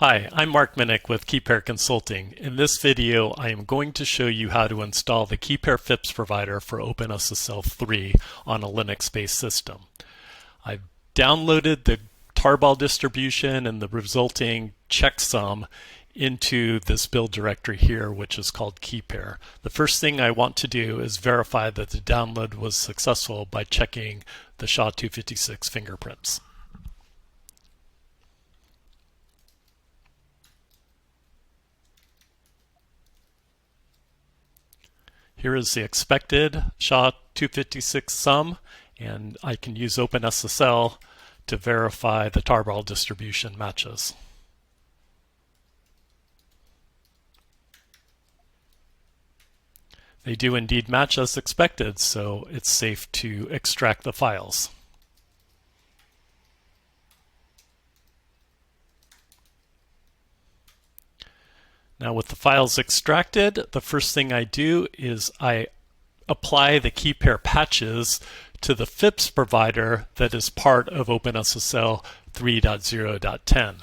Hi, I'm Mark Minnick with KeyPair Consulting. In this video, I am going to show you how to install the KeyPair FIPS provider for OpenSSL 3 on a Linux-based system. I've downloaded the tarball distribution and the resulting checksum into this build directory here, which is called KeyPair. The first thing I want to do is verify that the download was successful by checking the SHA-256 fingerprints. Here is the expected SHA-256 sum, and I can use OpenSSL to verify the tarball distribution matches. They do indeed match as expected, so it's safe to extract the files. Now with the files extracted, the first thing I do is I apply the KeyPair patches to the FIPS provider that is part of OpenSSL 3.0.10.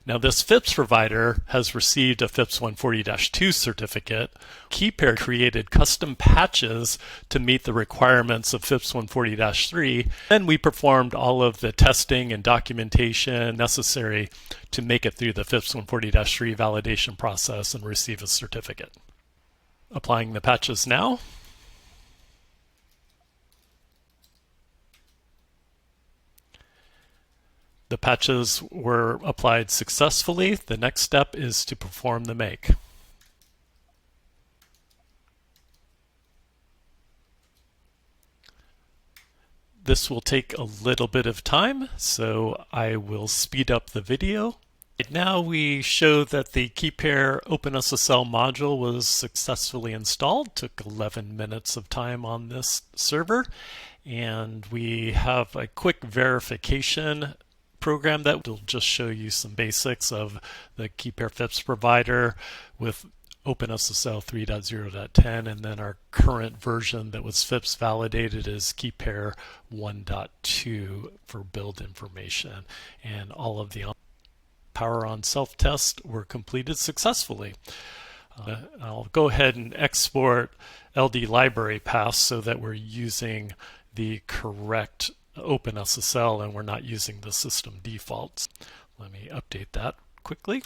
Now this FIPS provider has received a FIPS 140-2 certificate. KeyPair created custom patches to meet the requirements of FIPS 140-3. Then we performed all of the testing and documentation necessary to make it through the FIPS 140-3 validation process and receive a certificate. Applying the patches now. The patches were applied successfully. The next step is to perform the make. This will take a little bit of time, so I will speed up the video. Now we show that the KeyPair OpenSSL module was successfully installed. Took 11 minutes of time on this server, and we have a quick verification program that will just show you some basics of the KeyPair FIPS provider with OpenSSL 3.0.10, and then our current version that was FIPS validated is KeyPair 1.2 for build information, and all of the power on self-tests were completed successfully. I'll go ahead and export LD library paths so that we're using the correct OpenSSL and we're not using the system defaults. Let me update that quickly.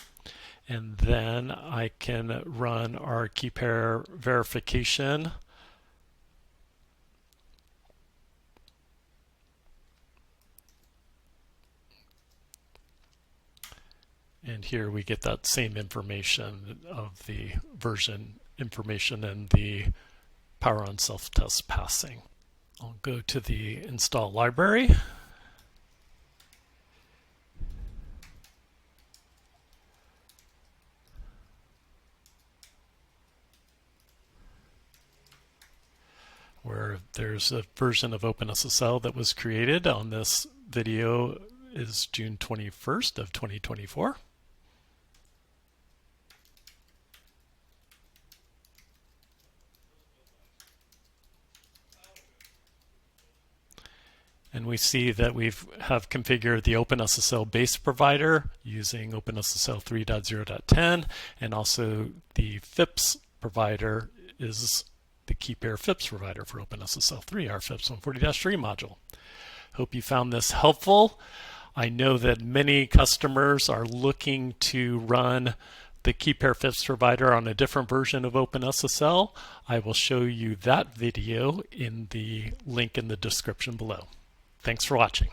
And then I can run our KeyPair verification. And here we get that same information of the version information and the power on self-test passing. I'll go to the install library. Where there's a version of OpenSSL that was created on this video is June 21st of 2024. And we see that we have configured the OpenSSL base provider using OpenSSL 3.0.10, and also the FIPS provider is the KeyPair FIPS provider for OpenSSL 3, our FIPS 140-3 module. Hope you found this helpful. I know that many customers are looking to run the KeyPair FIPS provider on a different version of OpenSSL. I will show you that video in the link in the description below. Thanks for watching.